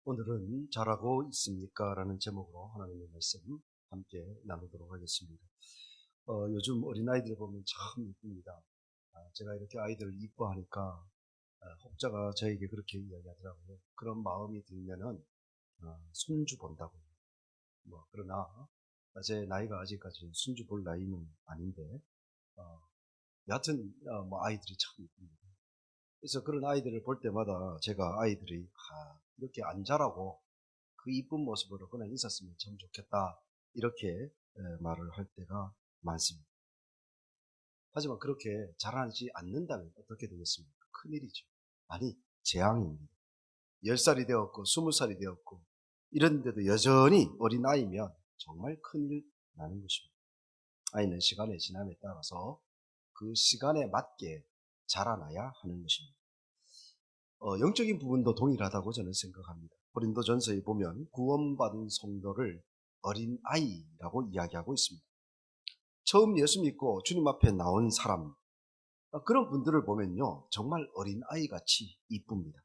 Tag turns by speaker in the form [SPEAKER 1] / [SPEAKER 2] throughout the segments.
[SPEAKER 1] 오늘은 잘하고 있습니까? 라는 제목으로 하나님의 말씀 함께 나누도록 하겠습니다. 요즘 어린아이들 보면 참 이쁩니다. 제가 이렇게 아이들을 이뻐하니까 혹자가 저에게 그렇게 이야기하더라고요. 그런 마음이 들면은 손주 본다고요. 그러나 제 나이가 아직까지 손주 볼 나이는 아닌데 여하튼 아이들이 참 이쁩니다. 그래서 그런 아이들을 볼 때마다 제가 아이들이 이렇게 안 자라고 그 이쁜 모습으로 그냥 있었으면 참 좋겠다 이렇게 말을 할 때가 많습니다. 하지만 그렇게 자라지 않는다면 어떻게 되겠습니까? 큰일이죠. 아니, 재앙입니다. 10살이 되었고 20살이 되었고 이런데도 여전히 어린아이면 정말 큰일 나는 것입니다. 아이는 시간의 지남에 따라서 그 시간에 맞게 자라나야 하는 것입니다. 영적인 부분도 동일하다고 저는 생각합니다. 고린도전서에 보면 구원받은 성도를 어린아이라고 이야기하고 있습니다. 처음 예수 믿고 주님 앞에 나온 사람, 그런 분들을 보면요, 정말 어린아이같이 이쁩니다.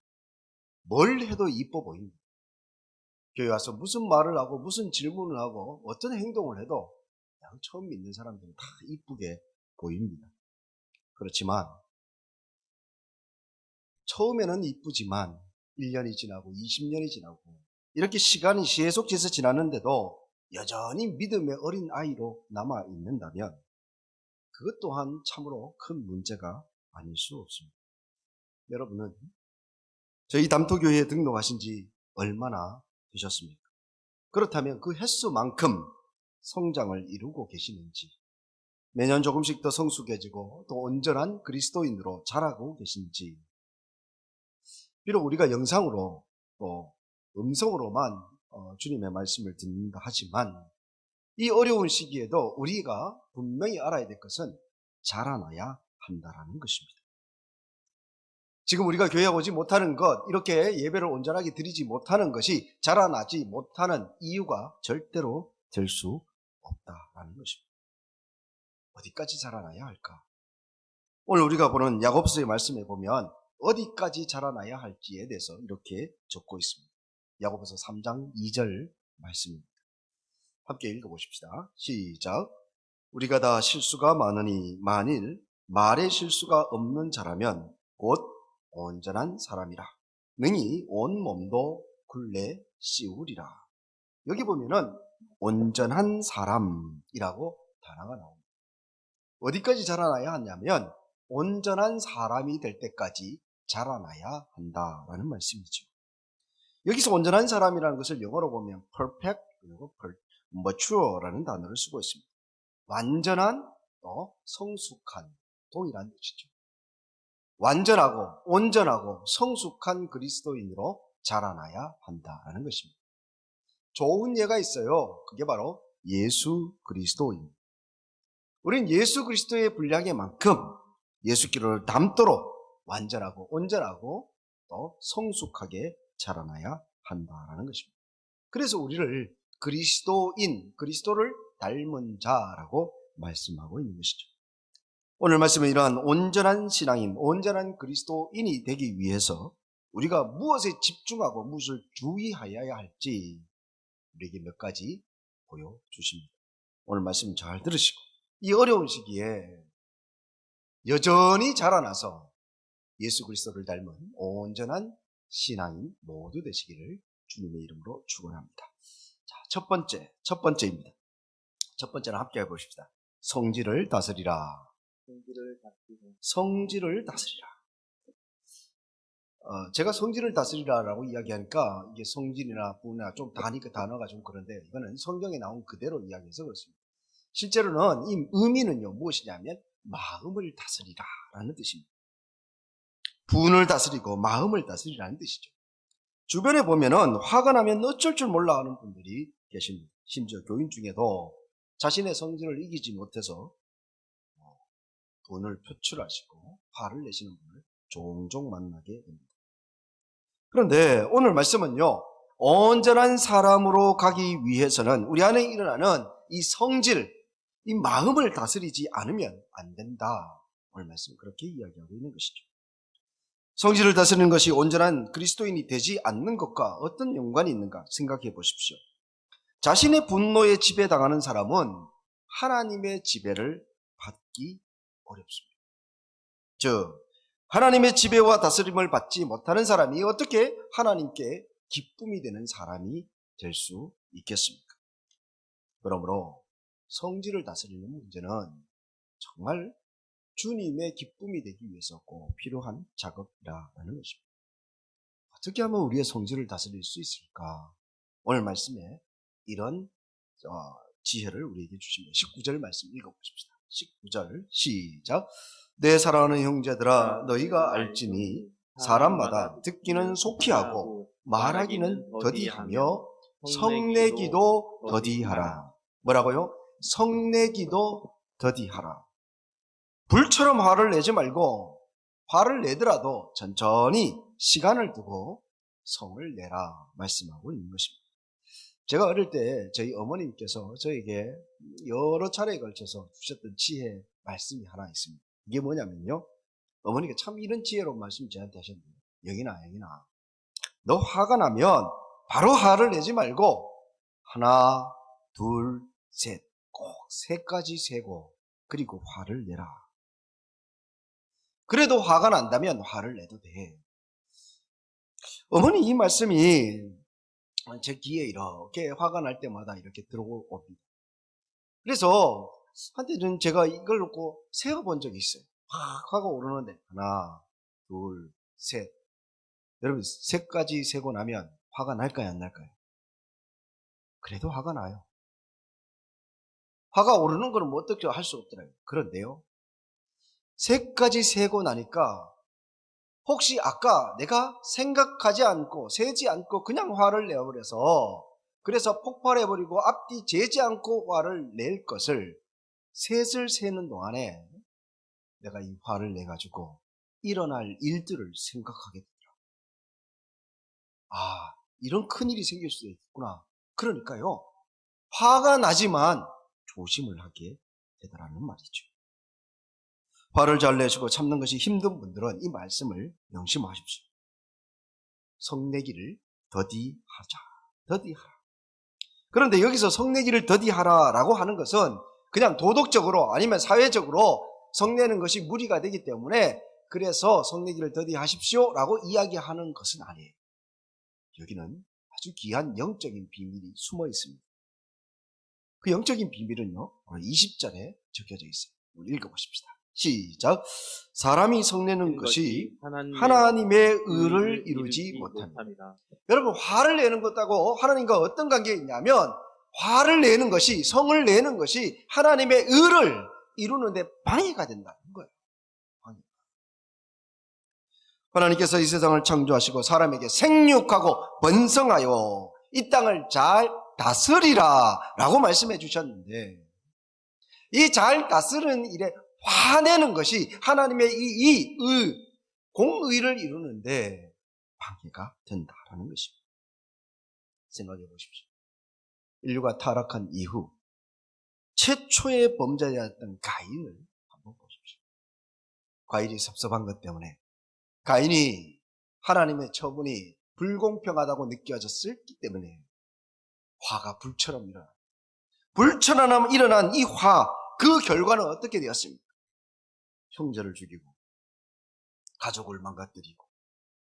[SPEAKER 1] 뭘 해도 이뻐 보입니다. 교회 와서 무슨 말을 하고 무슨 질문을 하고 어떤 행동을 해도 그냥 처음 믿는 사람들은 다 이쁘게 보입니다. 그렇지만 처음에는 이쁘지만 1년이 지나고 20년이 지나고 이렇게 시간이 계속해서 지났는데도 여전히 믿음의 어린 아이로 남아 있는다면 그것 또한 참으로 큰 문제가 아닐 수 없습니다. 여러분은 저희 담토교회에 등록하신 지 얼마나 되셨습니까? 그렇다면 그 횟수만큼 성장을 이루고 계시는지, 매년 조금씩 더 성숙해지고 또 온전한 그리스도인으로 자라고 계신지, 비록 우리가 영상으로 또 음성으로만 주님의 말씀을 듣는다 하지만 이 어려운 시기에도 우리가 분명히 알아야 될 것은 자라나야 한다라는 것입니다. 지금 우리가 교회에 오지 못하는 것, 이렇게 예배를 온전하게 드리지 못하는 것이 자라나지 못하는 이유가 절대로 될 수 없다라는 것입니다. 어디까지 자라나야 할까? 오늘 우리가 보는 야고보서의 말씀에 보면 어디까지 자라나야 할지에 대해서 이렇게 적고 있습니다. 야고보서 3장 2절 말씀입니다. 함께 읽어보십시다. 시작. 우리가 다 실수가 많으니 만일 말에 실수가 없는 자라면 곧 온전한 사람이라. 능히 온 몸도 굴레 씌우리라. 여기 보면은 온전한 사람이라고 단어가 나옵니다. 어디까지 자라나야 하냐면 온전한 사람이 될 때까지 자라나야 한다라는 말씀이죠. 여기서 온전한 사람이라는 것을 영어로 보면 perfect 그리고 mature라는 단어를 쓰고 있습니다. 완전한 또 성숙한 동일한 뜻이죠. 완전하고 온전하고 성숙한 그리스도인으로 자라나야 한다라는 것입니다. 좋은 예가 있어요. 그게 바로 예수 그리스도입니다. 우리는 예수 그리스도의 분량의 만큼 예수께를 닮도록 완전하고 온전하고 또 성숙하게 자라나야 한다라는 것입니다. 그래서 우리를 그리스도를 닮은 자라고 말씀하고 있는 것이죠. 오늘 말씀은 이러한 온전한 신앙인, 온전한 그리스도인이 되기 위해서 우리가 무엇에 집중하고 무엇을 주의하여야 할지 우리에게 몇 가지 보여주십니다. 오늘 말씀 잘 들으시고 이 어려운 시기에 여전히 자라나서 예수 그리스도를 닮은 온전한 신앙인 모두 되시기를 주님의 이름으로 축원합니다. 자, 첫 번째입니다. 첫 번째는 함께 해보십시다. 성질을 다스리라. 성질을 다스리라. 제가 성질을 다스리라라고 이야기하니까 이게 성질이나 분이나 좀 다니까 단어가 좀 그런데 이거는 성경에 나온 그대로 이야기해서 그렇습니다. 실제로는 이 의미는요 무엇이냐면 마음을 다스리라라는 뜻입니다. 분을 다스리고 마음을 다스리라는 뜻이죠. 주변에 보면은 화가 나면 어쩔 줄 몰라 하는 분들이 계십니다. 심지어 교인 중에도 자신의 성질을 이기지 못해서 분을 표출하시고 화를 내시는 분을 종종 만나게 됩니다. 그런데 오늘 말씀은요, 온전한 사람으로 가기 위해서는 우리 안에 일어나는 이 성질, 이 마음을 다스리지 않으면 안 된다. 오늘 말씀 그렇게 이야기하고 있는 것이죠. 성질을 다스리는 것이 온전한 그리스도인이 되지 않는 것과 어떤 연관이 있는가 생각해 보십시오. 자신의 분노에 지배당하는 사람은 하나님의 지배를 받기 어렵습니다. 즉, 하나님의 지배와 다스림을 받지 못하는 사람이 어떻게 하나님께 기쁨이 되는 사람이 될 수 있겠습니까? 그러므로 성질을 다스리는 문제는 정말 주님의 기쁨이 되기 위해서 꼭 필요한 작업이라는 것입니다. 어떻게 하면 우리의 성질을 다스릴 수 있을까? 오늘 말씀에 이런 지혜를 우리에게 주십니다. 19절 말씀 읽어보십시다. 19절 시작. 내 사랑하는 형제들아 너희가 알지니 사람마다 듣기는 속히 하고 말하기는 더디하며 성내기도 더디하라. 뭐라고요? 성내기도 더디하라. 불처럼 화를 내지 말고 화를 내더라도 천천히 시간을 두고 성을 내라 말씀하고 있는 것입니다. 제가 어릴 때 저희 어머님께서 저에게 여러 차례에 걸쳐서 주셨던 지혜 말씀이 하나 있습니다. 이게 뭐냐면요, 어머니가 참 이런 지혜로운 말씀 저한테 하셨는데, 영인아 너 화가 나면 바로 화를 내지 말고 하나 둘 셋 꼭 세까지 세고 그리고 화를 내라. 그래도 화가 난다면 화를 내도 돼. 어머니 이 말씀이 제 귀에 이렇게 화가 날 때마다 이렇게 들어옵니다. 그래서 한때는 제가 이걸 놓고 세어본 적이 있어요. 화가 오르는데 하나, 둘, 셋. 여러분 셋까지 세고 나면 화가 날까요, 안 날까요? 그래도 화가 나요. 화가 오르는 거는 뭐 어떻게 할 수 없더라고요. 그런데요, 셋까지 세고 나니까 혹시 아까 내가 생각하지 않고 세지 않고 그냥 화를 내버려서 그래서 폭발해버리고 앞뒤 재지 않고 화를 낼 것을 셋을 세는 동안에 내가 이 화를 내가지고 일어날 일들을 생각하게 되더라고요. 아, 이런 큰일이 생길 수도 있구나. 그러니까요, 화가 나지만 조심을 하게 되더라는 말이죠. 화를 잘 내시고 참는 것이 힘든 분들은 이 말씀을 명심하십시오. 성내기를 더디하라. 그런데 여기서 성내기를 더디하라라고 하는 것은 그냥 도덕적으로 아니면 사회적으로 성내는 것이 무리가 되기 때문에 그래서 성내기를 더디하십시오라고 이야기하는 것은 아니에요. 여기는 아주 귀한 영적인 비밀이 숨어 있습니다. 그 영적인 비밀은요, 20절에 적혀져 있어요. 읽어보십시다. 시작. 사람이 성내는 것이 하나님의 의를 이루지 못합니다. 여러분, 화를 내는 것하고 하나님과 어떤 관계가 있냐면, 화를 내는 것이, 성을 내는 것이 하나님의 의를 이루는데 방해가 된다는 거예요. 하나님께서 이 세상을 창조하시고 사람에게 생육하고 번성하여 이 땅을 잘 다스리라 라고 말씀해 주셨는데, 이 잘 다스리는 일에 화내는 것이 하나님의 이 공의를 이루는데 방해가 된다라는 것입니다. 생각해 보십시오. 인류가 타락한 이후 최초의 범죄자였던 가인을 한번 보십시오. 가인이 섭섭한 것 때문에 가인이 하나님의 처분이 불공평하다고 느껴졌기 때문에 화가 불처럼 일어납니다. 불처럼 일어난 이 화, 그 결과는 어떻게 되었습니까? 형제를 죽이고 가족을 망가뜨리고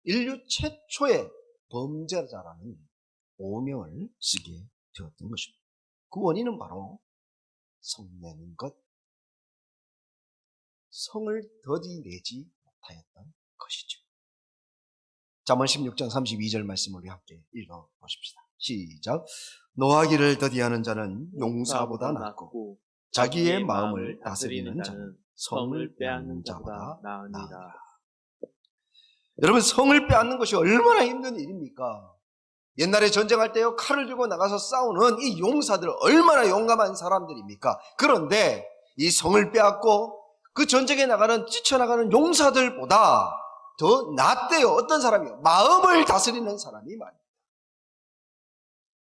[SPEAKER 1] 인류 최초의 범죄자라는 오명을 쓰게 되었던 것입니다. 그 원인은 바로 성내는 것, 성을 더디 내지 못하였던 것이죠. 잠언 16장 32절 말씀을 우리 함께 읽어보십시다. 시작. 노하기를 더디하는 자는 용사보다 낫고 자기의 마음을 다스리는 자는 성을 빼앗는 자보다 나으니라. 여러분, 성을 빼앗는 것이 얼마나 힘든 일입니까? 옛날에 전쟁할 때요, 칼을 들고 나가서 싸우는 이 용사들 얼마나 용감한 사람들입니까? 그런데 이 성을 빼앗고 그 전쟁에 나가는, 뛰쳐나가는 용사들보다 더 낫대요. 어떤 사람이요? 마음을 다스리는 사람이 많아요.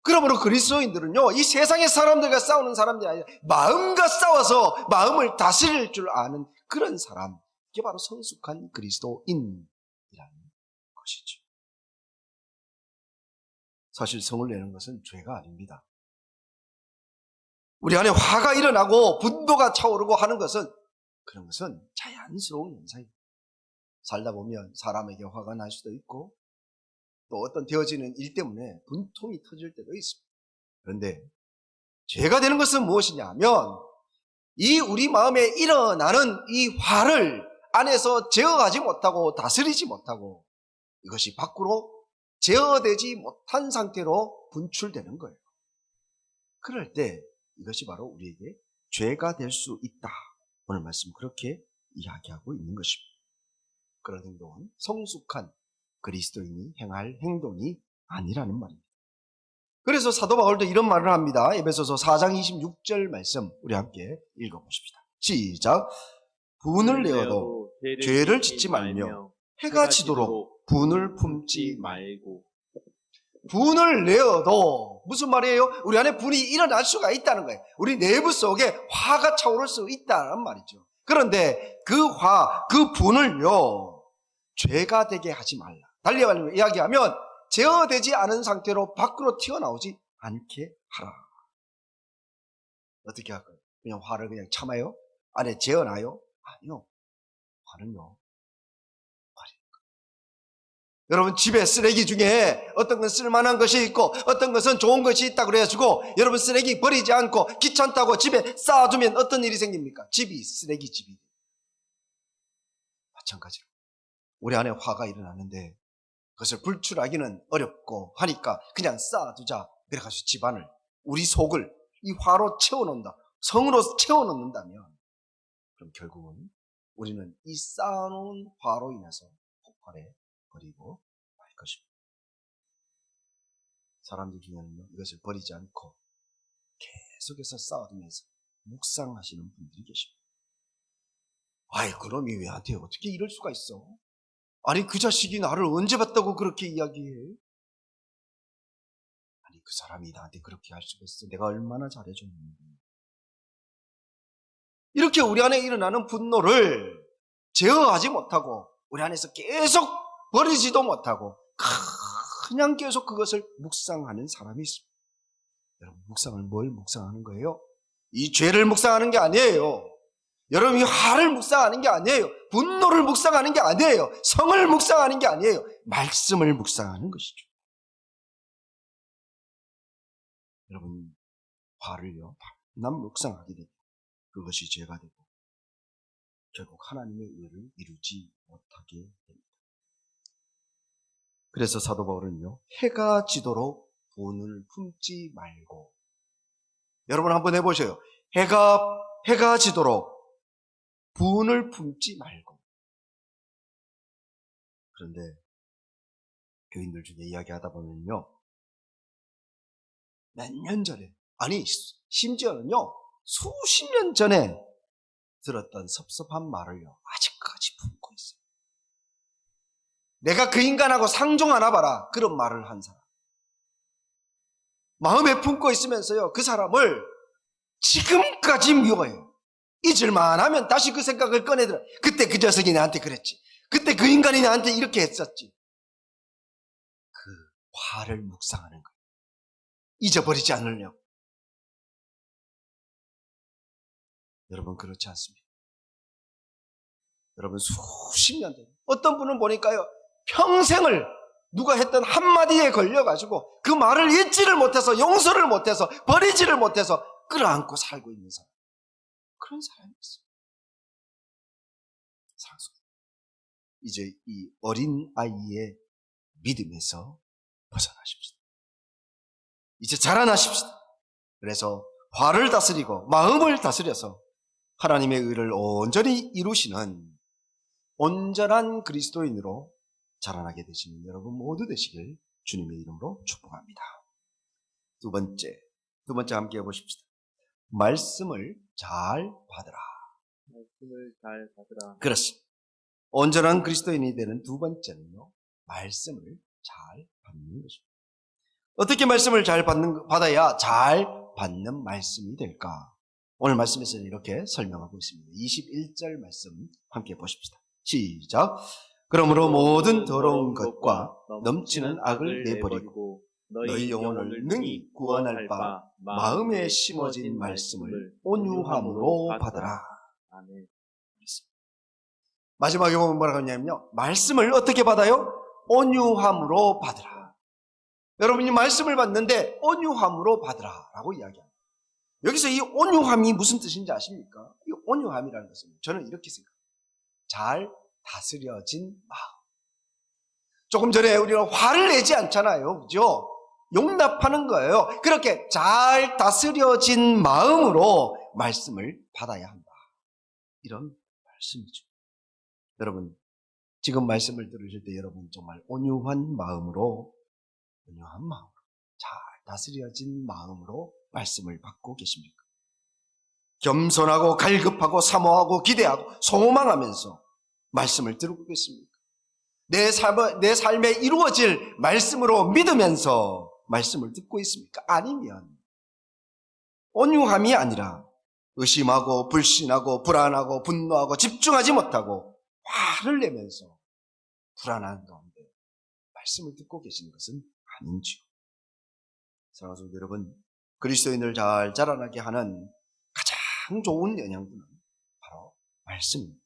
[SPEAKER 1] 그러므로 그리스도인들은요, 이 세상의 사람들과 싸우는 사람들이 아니라 마음과 싸워서 마음을 다스릴 줄 아는 그런 사람, 이게 바로 성숙한 그리스도인이라는 것이죠. 사실 성을 내는 것은 죄가 아닙니다. 우리 안에 화가 일어나고 분노가 차오르고 하는 것은 그런 것은 자연스러운 현상입니다. 살다 보면 사람에게 화가 날 수도 있고 또 어떤 되어지는 일 때문에 분통이 터질 때도 있습니다. 그런데 죄가 되는 것은 무엇이냐 하면 이 우리 마음에 일어나는 이 화를 안에서 제어하지 못하고 다스리지 못하고 이것이 밖으로 제어되지 못한 상태로 분출되는 거예요. 그럴 때 이것이 바로 우리에게 죄가 될 수 있다. 오늘 말씀 그렇게 이야기하고 있는 것입니다. 그런 행동은 성숙한 그리스도인이 행할 행동이 아니라는 말입니다. 그래서 사도 바울도 이런 말을 합니다. 에베소서 4장 26절 말씀 우리 함께 읽어보십시다. 시작. 분을 내어도 죄를 짓지 말며 해가 지도록 분을 품지 말고. 분을 내어도 무슨 말이에요? 우리 안에 분이 일어날 수가 있다는 거예요. 우리 내부 속에 화가 차오를 수 있다는 말이죠. 그런데 그 화, 그 분을요 죄가 되게 하지 말라. 달리 이야기하면 제어되지 않은 상태로 밖으로 튀어나오지 않게 하라. 어떻게 할까요? 그냥 화를 그냥 참아요? 안에 재어놔요? 아니요. 화는요. 여러분 집에 쓰레기 중에 어떤 건 쓸만한 것이 있고 어떤 것은 좋은 것이 있다 그래가지고 여러분 쓰레기 버리지 않고 귀찮다고 집에 쌓아두면 어떤 일이 생깁니까? 집이 쓰레기집이. 마찬가지로 우리 안에 화가 일어나는데 그것을 불출하기는 어렵고 하니까 그냥 쌓아두자. 그래가지고 집안을 우리 속을 이 화로 채워놓는다. 성으로 채워놓는다면 그럼 결국은 우리는 이 쌓아놓은 화로 인해서 폭발해 버리고 말 것입니다. 사람들 중에는 이것을 버리지 않고 계속해서 쌓아두면서 묵상하시는 분들이 계십니다. 아이 그놈이 왜 나한테 어떻게 이럴 수가 있어? 아니 그 자식이 나를 언제 봤다고 그렇게 이야기해? 아니 그 사람이 나한테 그렇게 할 수가 있어? 내가 얼마나 잘해줬는데. 이렇게 우리 안에 일어나는 분노를 제어하지 못하고 우리 안에서 계속 버리지도 못하고 그냥 계속 그것을 묵상하는 사람이 있습니다. 여러분 묵상을 뭘 묵상하는 거예요? 이 죄를 묵상하는 게 아니에요. 여러분 이 화를 묵상하는 게 아니에요. 분노를 묵상하는 게 아니에요. 성을 묵상하는 게 아니에요. 말씀을 묵상하는 것이죠. 여러분 화를요 난 묵상하게 되고 그것이 죄가 되고 결국 하나님의 의를 이루지 못하게 됩니다. 그래서 사도 바울은요 해가 지도록 분을 품지 말고. 여러분 한번 해보세요. 해가 지도록 분을 품지 말고. 그런데 교인들 중에 이야기하다 보면요 몇 년 전에 아니 심지어는요 수십 년 전에 들었던 섭섭한 말을요 아직까지 품고 있어요. 내가 그 인간하고 상종하나 봐라 그런 말을 한 사람 마음에 품고 있으면서요 그 사람을 지금까지 미워해요. 잊을만 하면 다시 그 생각을 꺼내들어. 그때 그 녀석이 나한테 그랬지. 그때 그 인간이 나한테 이렇게 했었지. 그 화를 묵상하는 거예요. 잊어버리지 않으려고. 여러분 그렇지 않습니다. 여러분 수십 년 전 어떤 분은 보니까요 평생을 누가 했던 한마디에 걸려가지고 그 말을 잊지를 못해서 용서를 못해서 버리지를 못해서 끌어안고 살고 있는 사람. 그런 사람이 있어요. 사랑스러워. 이제 이 어린 아이의 믿음에서 벗어나십시다. 이제 자라나십시다. 그래서 화를 다스리고 마음을 다스려서 하나님의 의를 온전히 이루시는 온전한 그리스도인으로 자라나게 되시는 여러분 모두 되시길 주님의 이름으로 축복합니다. 두 번째 함께 해보십시다. 말씀을 잘 받으라.
[SPEAKER 2] 말씀을 잘 받으라.
[SPEAKER 1] 그렇습니다. 온전한 그리스도인이 되는 두 번째는요, 말씀을 잘 받는 것입니다. 어떻게 말씀을 잘 받아야 잘 받는 말씀이 될까? 오늘 말씀에서는 이렇게 설명하고 있습니다. 21절 말씀 함께 보십시다. 시작. 그러므로 모든 더러운 것과 넘치는 악을 내버리고 너희 영혼을 능히 구원할 바 마음에 심어진 말씀을 온유함으로 받으라.
[SPEAKER 2] 아멘.
[SPEAKER 1] 마지막에 보면 뭐라고 하냐면요, 말씀을 어떻게 받아요? 온유함으로 받으라. 여러분이 말씀을 받는데 온유함으로 받으라 라고 이야기합니다. 여기서 이 온유함이 무슨 뜻인지 아십니까? 이 온유함이라는 것은 저는 이렇게 생각합니다. 잘 다스려진 마음. 조금 전에 우리는 화를 내지 않잖아요, 그죠? 용납하는 거예요. 그렇게 잘 다스려진 마음으로 말씀을 받아야 한다, 이런 말씀이죠. 여러분, 지금 말씀을 들으실 때 여러분 정말 온유한 마음으로 잘 다스려진 마음으로 말씀을 받고 계십니까? 겸손하고 갈급하고 사모하고 기대하고 소망하면서 말씀을 듣고 계십니까? 내 삶에 이루어질 말씀으로 믿으면서 말씀을 듣고 있습니까? 아니면 온유함이 아니라 의심하고 불신하고 불안하고 분노하고 집중하지 못하고 화를 내면서 불안한 가운데 말씀을 듣고 계시는 것은 아닌지요. 사랑하는 성도 여러분, 그리스도인을 잘 자라나게 하는 가장 좋은 영양분은 바로 말씀입니다.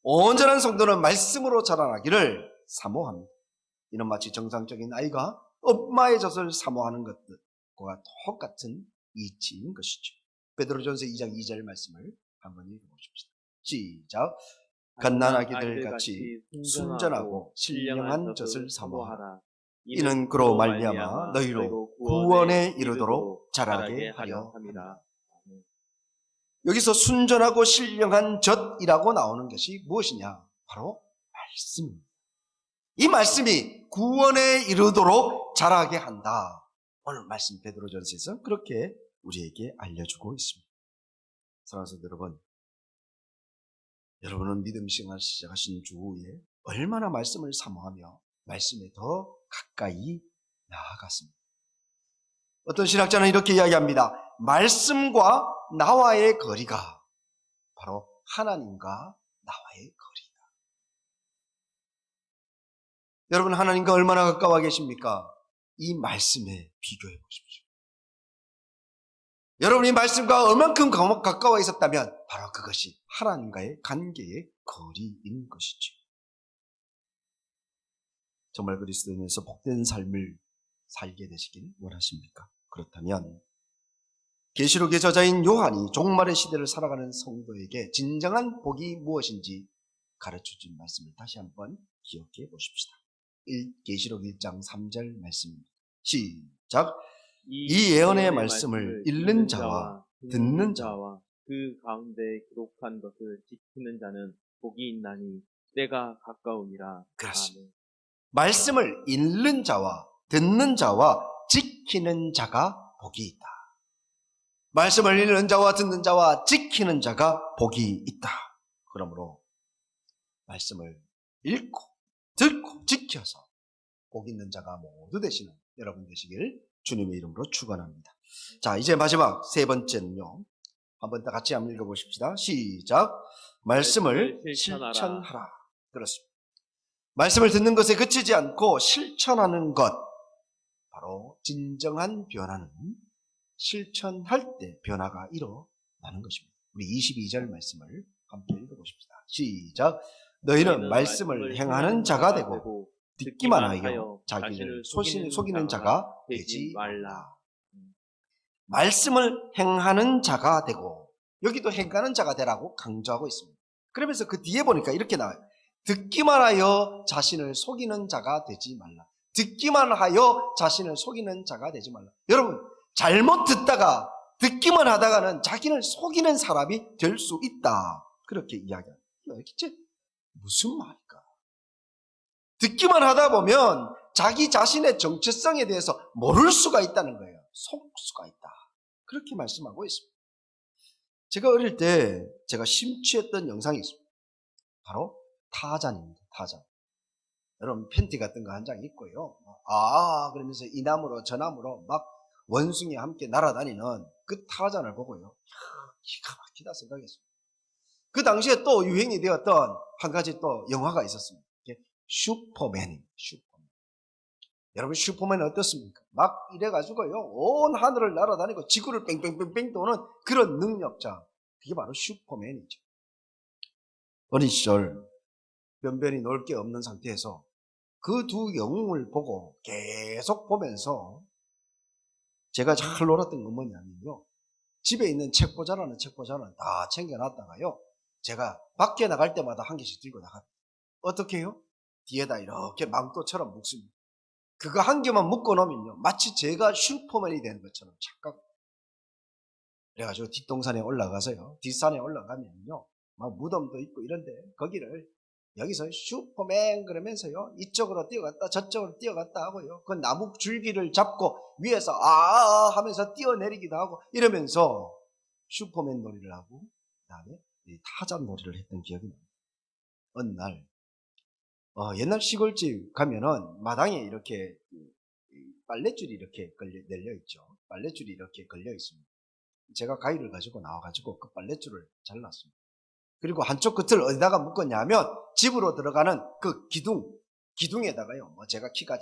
[SPEAKER 1] 온전한 성도는 말씀으로 자라나기를 사모합니다. 이는 마치 정상적인 아이가 엄마의 젖을 사모하는 것과 똑같은 이치인 것이죠. 베드로전서 2장 2절 말씀을 한번 읽어보십시다. 시작. 갓난아기들 같이 순전하고 신령한 젖을 사모하라. 이는 그로 말미암아 너희로 구원에 이르도록 자라게 하려 함이라. 여기서 순전하고 신령한 젖이라고 나오는 것이 무엇이냐? 바로 말씀입니다. 이 말씀이 구원에 이르도록 자라게 한다. 오늘 말씀 베드로전서에서 그렇게 우리에게 알려주고 있습니다. 사랑하는 성도 여러분, 여러분은 믿음 생활 시작하신 주후에 얼마나 말씀을 사모하며 말씀에 더 가까이 나아갔습니다. 어떤 신학자는 이렇게 이야기합니다. 말씀과 나와의 거리가 바로 하나님과 나와의 거리다. 여러분, 하나님과 얼마나 가까워 계십니까? 이 말씀에 비교해 보십시오. 여러분이 말씀과 얼만큼 가까워 있었다면 바로 그것이 하나님과의 관계의 거리인 것이죠. 정말 그리스도인에서 복된 삶을 살게 되시길 원하십니까? 그렇다면 계시록의 저자인 요한이 종말의 시대를 살아가는 성도에게 진정한 복이 무엇인지 가르쳐준 말씀을 다시 한번 기억해 보십시다. 계시록 1장 3절 말씀입니다. 시작. 이 예언의 말씀을 읽는 자와 듣는 자와
[SPEAKER 2] 그 가운데 기록한 것을 지키는 자는 복이 있나니 때가 가까우니라.
[SPEAKER 1] 그렇습니다.
[SPEAKER 2] 아멘.
[SPEAKER 1] 말씀을 읽는 자와 듣는 자와 지키는 자가 복이 있다. 말씀을 읽는 자와 듣는 자와 지키는 자가 복이 있다. 그러므로 말씀을 읽고 듣고 지켜서 복 있는 자가 모두 되시는 여러분 되시길 주님의 이름으로 축원합니다. 자, 이제 마지막 세 번째는요. 한번 다 같이 한번 읽어보십시다. 시작. 말씀을 실천하라. 그렇습니다. 말씀을 듣는 것에 그치지 않고 실천하는 것, 바로 진정한 변화는 실천할 때 변화가 일어나는 것입니다. 우리 22절 말씀을 함께 읽어보십시다. 시작. 너희는 말씀을 행하는 자가 되고 듣기만 하여 자기를 속이는 자가 되지 말라. 말씀을 행하는 자가 되고, 여기도 행하는 자가 되라고 강조하고 있습니다. 그러면서 그 뒤에 보니까 이렇게 나와요. 듣기만 하여 자신을 속이는 자가 되지 말라. 듣기만 하여 자신을 속이는 자가 되지 말라. 여러분, 잘못 듣다가 듣기만 하다가는 자기를 속이는 사람이 될 수 있다. 그렇게 이야기합니다. 이게 무슨 말일까? 듣기만 하다 보면 자기 자신의 정체성에 대해서 모를 수가 있다는 거예요. 속을 수가 있다. 그렇게 말씀하고 있습니다. 제가 어릴 때 제가 심취했던 영상이 있습니다. 바로 타잔입니다. 타잔. 여러분 팬티 같은 거 한 장 있고요. 그러면서 이 나무로 저 나무로 막 원숭이와 함께 날아다니는 그 타잔을 보고요. 기가 막히다 생각했습니다. 그 당시에 또 유행이 되었던 한 가지 또 영화가 있었습니다. 슈퍼맨입니다. 슈퍼맨. 여러분 슈퍼맨은 어떻습니까? 막 이래가지고요 온 하늘을 날아다니고 지구를 뺑뺑뺑뺑 도는 그런 능력자. 그게 바로 슈퍼맨이죠. 어린 시절 변변히 놀 게 없는 상태에서 그 두 영웅을 보고 계속 보면서 제가 잘 놀았던 건 뭐냐면요, 집에 있는 책보자라는 책보자는 다 챙겨놨다가요 제가 밖에 나갈 때마다 한 개씩 들고 나갑니다. 어떻게 해요? 뒤에다 이렇게 망토처럼 묶습니다. 그거 한 개만 묶어 놓으면요 마치 제가 슈퍼맨이 되는 것처럼 착각. 그래가지고 뒷동산에 올라가서요, 뒷산에 올라가면요 막 무덤도 있고 이런데 거기를 여기서 슈퍼맨 그러면서요 이쪽으로 뛰어갔다 저쪽으로 뛰어갔다 하고요, 그 나무 줄기를 잡고 위에서 아 하면서 뛰어내리기도 하고 이러면서 슈퍼맨 놀이를 하고 그 다음에 타잔 놀이를 했던 기억이 납니다. 어느 날 옛날 시골집 가면은 마당에 이렇게 빨랫줄이 이렇게 널려 있죠. 빨랫줄이 이렇게 걸려 있습니다. 제가 가위를 가지고 나와가지고 그 빨랫줄을 잘랐습니다. 그리고 한쪽 끝을 어디다가 묶었냐면 집으로 들어가는 그 기둥에다가요. 뭐 제가 키가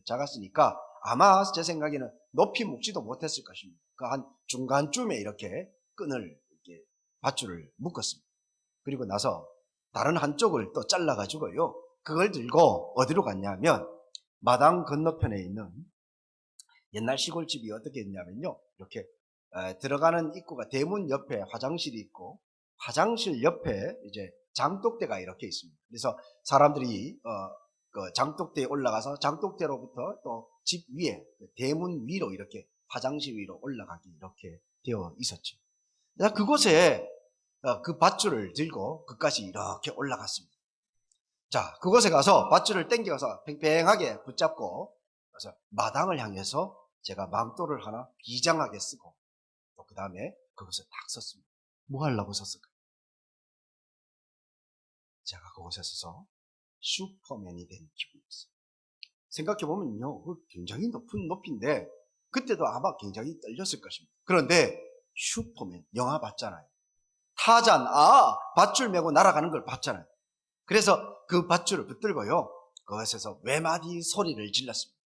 [SPEAKER 1] 작았으니까 아마 제 생각에는 높이 묶지도 못했을 것입니다. 그 한 중간쯤에 이렇게 끈을 이렇게 밧줄을 묶었습니다. 그리고 나서 다른 한쪽을 또 잘라가지고요. 그걸 들고 어디로 갔냐면 마당 건너편에 있는 옛날 시골집이 어떻게 했냐면요. 이렇게 들어가는 입구가 대문 옆에 화장실이 있고 화장실 옆에 이제 장독대가 이렇게 있습니다. 그래서 사람들이 그 장독대에 올라가서 장독대로부터 또 집 위에 대문 위로 이렇게 화장실 위로 올라가기 이렇게 되어 있었죠. 그래서 그곳에 그 밧줄을 들고 그까지 이렇게 올라갔습니다. 자, 그곳에 가서 밧줄을 당겨서 팽팽하게 붙잡고 그래서 마당을 향해서 제가 망토를 하나 비장하게 쓰고 또 그 다음에 그곳에 딱 섰습니다. 뭐 하려고 섰을까요? 제가 그곳에 서서 슈퍼맨이 된 기분이었어요. 생각해보면요, 굉장히 높은 높이인데 그때도 아마 굉장히 떨렸을 것입니다. 그런데 슈퍼맨 영화 봤잖아요. 타잔 밧줄 메고 날아가는 걸 봤잖아요. 그래서 그 밧줄을 붙들고요 그것에서 외마디 소리를 질렀습니다.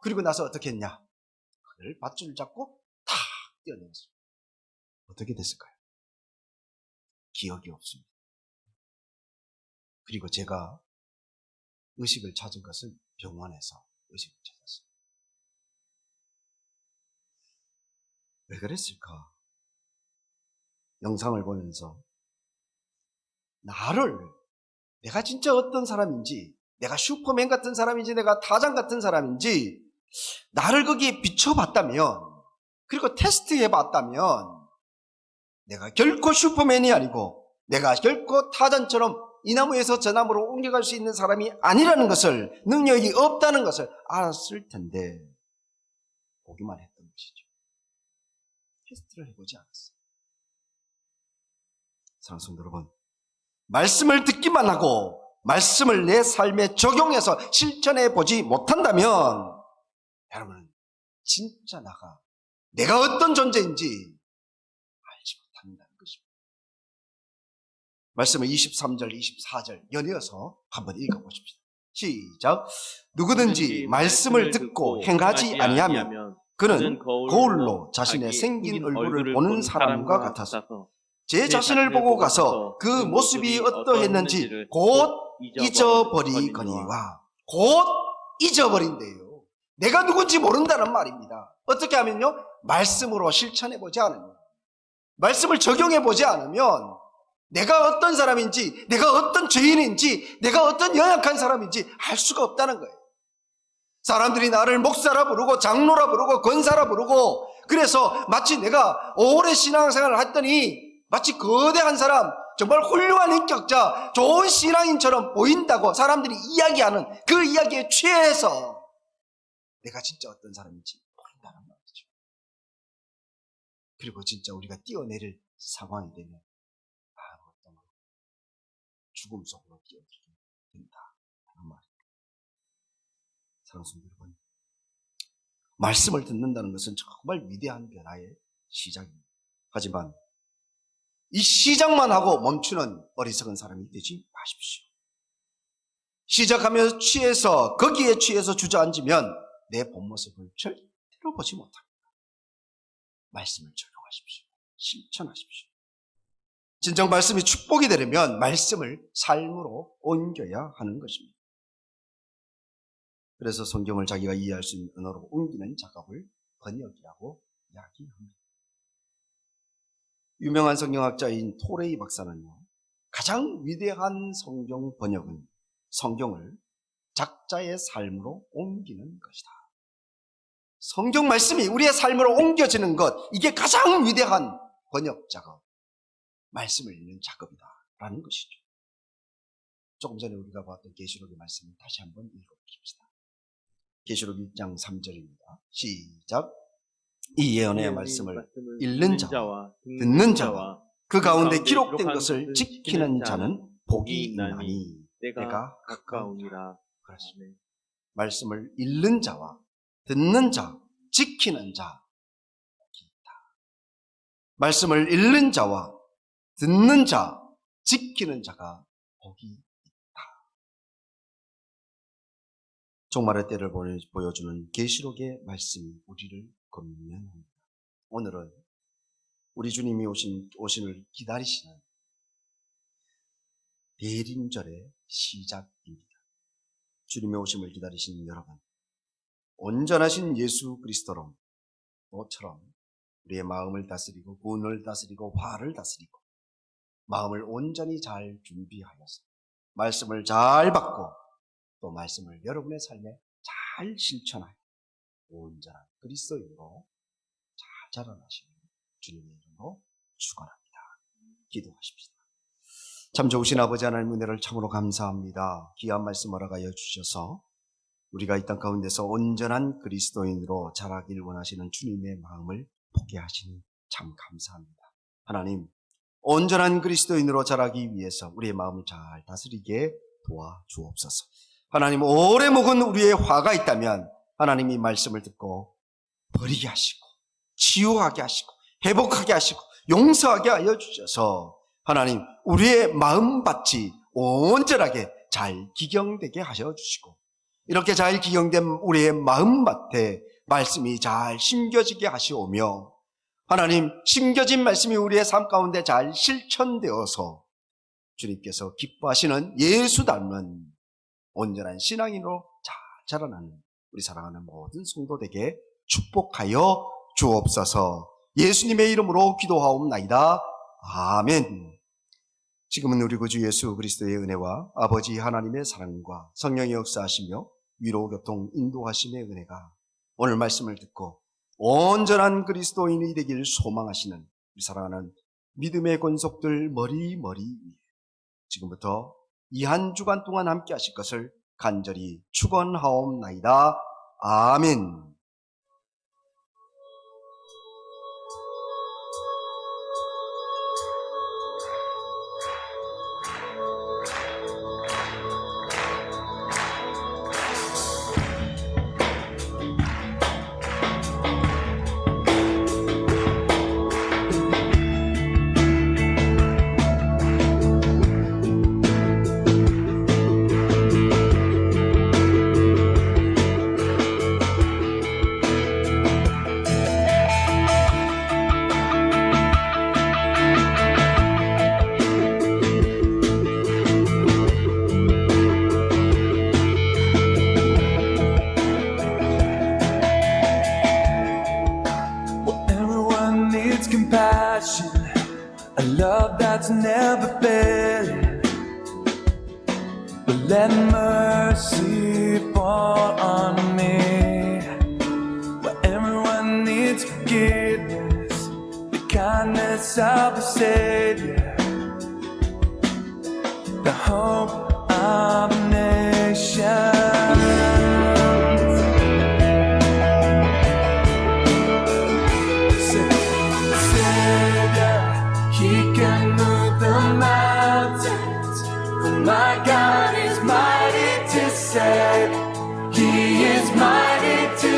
[SPEAKER 1] 그리고 나서 어떻게 했냐, 그를 밧줄을 잡고 탁 뛰어내렸습니다. 어떻게 됐을까요? 기억이 없습니다. 그리고 제가 의식을 찾은 것은 병원에서 의식을 찾았어요. 왜 그랬을까? 영상을 보면서 내가 진짜 어떤 사람인지, 내가 슈퍼맨 같은 사람인지, 내가 타잔 같은 사람인지 나를 거기에 비춰봤다면, 그리고 테스트해봤다면 내가 결코 슈퍼맨이 아니고 내가 결코 타잔처럼 이 나무에서 저 나무로 옮겨갈 수 있는 사람이 아니라는 것을, 능력이 없다는 것을 알았을 텐데 보기만 했던 것이죠. 테스트를 해보지 않았어요. 사랑하는 성도 여러분, 말씀을 듣기만 하고 말씀을 내 삶에 적용해서 실천해 보지 못한다면 여러분은 진짜 내가 어떤 존재인지 알지 못한다는 것입니다. 말씀을 23절, 24절 연이어서 한번 읽어보십시다. 시작. 누구든지 말씀을 듣고 행하지 아니하면 그는 거울로 자신의 생긴 얼굴을 보는 사람과 같아서 제 자신을 보고 가서 그 모습이 어떠했는지 곧 잊어버리거니와. 곧 잊어버린대요. 내가 누군지 모른다는 말입니다. 어떻게 하면요? 말씀으로 실천해보지 않으면, 말씀을 적용해보지 않으면 내가 어떤 사람인지, 내가 어떤 죄인인지, 내가 어떤 연약한 사람인지 알 수가 없다는 거예요. 사람들이 나를 목사라 부르고 장로라 부르고 권사라 부르고, 그래서 마치 내가 오래 신앙생활을 했더니 마치 거대한 사람, 정말 훌륭한 인격자, 좋은 신앙인처럼 보인다고 사람들이 이야기하는 그 이야기에 취해서 내가 진짜 어떤 사람인지 모른다는 말이죠. 그리고 진짜 우리가 뛰어내릴 상황이 되면 어떤 죽음 속으로 뛰어들게 된다 하는 말입니다. 사랑하는 성도 여러분, 말씀을 듣는다는 것은 정말 위대한 변화의 시작입니다. 하지만 이 시작만 하고 멈추는 어리석은 사람이 되지 마십시오. 시작하며 취해서 거기에 취해서 주저앉으면 내 본 모습을 절대로 보지 못합니다. 말씀을 적용하십시오. 실천하십시오. 진정 말씀이 축복이 되려면 말씀을 삶으로 옮겨야 하는 것입니다. 그래서 성경을 자기가 이해할 수 있는 언어로 옮기는 작업을 번역이라고 이야기합니다. 유명한 성경학자인 토레이 박사는요, 가장 위대한 성경 번역은 성경을 작자의 삶으로 옮기는 것이다. 성경 말씀이 우리의 삶으로 옮겨지는 것, 이게 가장 위대한 번역 작업, 말씀을 읽는 작업이다라는 것이죠. 조금 전에 우리가 봤던 계시록의 말씀을 다시 한번 읽어봅시다. 계시록 1장 3절입니다. 시작. 이 예언의 말씀을 읽는 자와 듣는 자와 그 가운데 기록된 것을 지키는 자는 복이 있나니 내가 가까우니라. 그렇습니다. 말씀을 읽는 자와 듣는 자, 지키는 자 복이 있다. 말씀을 읽는 자와 듣는 자, 지키는 자가 복이 있다. 종말의 때를 보여주는 계시록의 말씀이 우리를 권면합니다. 오늘은 우리 주님이 오신을 기다리시는 대림절의 시작입니다. 주님의 오심을 기다리시는 여러분, 온전하신 예수 그리스도로 너처럼 우리의 마음을 다스리고 분을 다스리고 화를 다스리고 마음을 온전히 잘 준비하여서 말씀을 잘 받고 또 말씀을 여러분의 삶에 잘 실천하여 온전한 그리스도인으로 잘 자라나시는 주님의 이름으로 축원합니다. 기도하십시다. 참 좋으신 아버지 하나님, 은혜를 참으로 감사합니다. 귀한 말씀 허락하여 주셔서 우리가 이 땅 가운데서 온전한 그리스도인으로 자라길 원하시는 주님의 마음을 보게 하시니 참 감사합니다. 하나님, 온전한 그리스도인으로 자라기 위해서 우리의 마음을 잘 다스리게 도와주옵소서. 하나님, 오래 묵은 우리의 화가 있다면 하나님이 말씀을 듣고 버리게 하시고 치유하게 하시고 회복하게 하시고 용서하게 하여 주셔서 하나님, 우리의 마음밭이 온전하게 잘 기경되게 하셔 주시고 이렇게 잘 기경된 우리의 마음밭에 말씀이 잘 심겨지게 하시오며 하나님, 심겨진 말씀이 우리의 삶 가운데 잘 실천되어서 주님께서 기뻐하시는 예수 닮은 온전한 신앙인으로 잘 자라나는 우리 사랑하는 모든 성도들에게 축복하여 주옵소서. 예수님의 이름으로 기도하옵나이다. 아멘. 지금은 우리 구주 예수 그리스도의 은혜와 아버지 하나님의 사랑과 성령의 역사하시며 위로 교통 인도하심의 은혜가 오늘 말씀을 듣고 온전한 그리스도인이 되길 소망하시는 우리 사랑하는 믿음의 권속들 머리머리 위에 지금부터 이 한 주간 동안 함께 하실 것을 간절히 축원하옵나이다. 아멘.
[SPEAKER 3] A love that's never failing, but let mercy fall on me. Where everyone needs forgiveness, the kindness of the Savior, the hope of a nation. My God is mighty to save. He is mighty to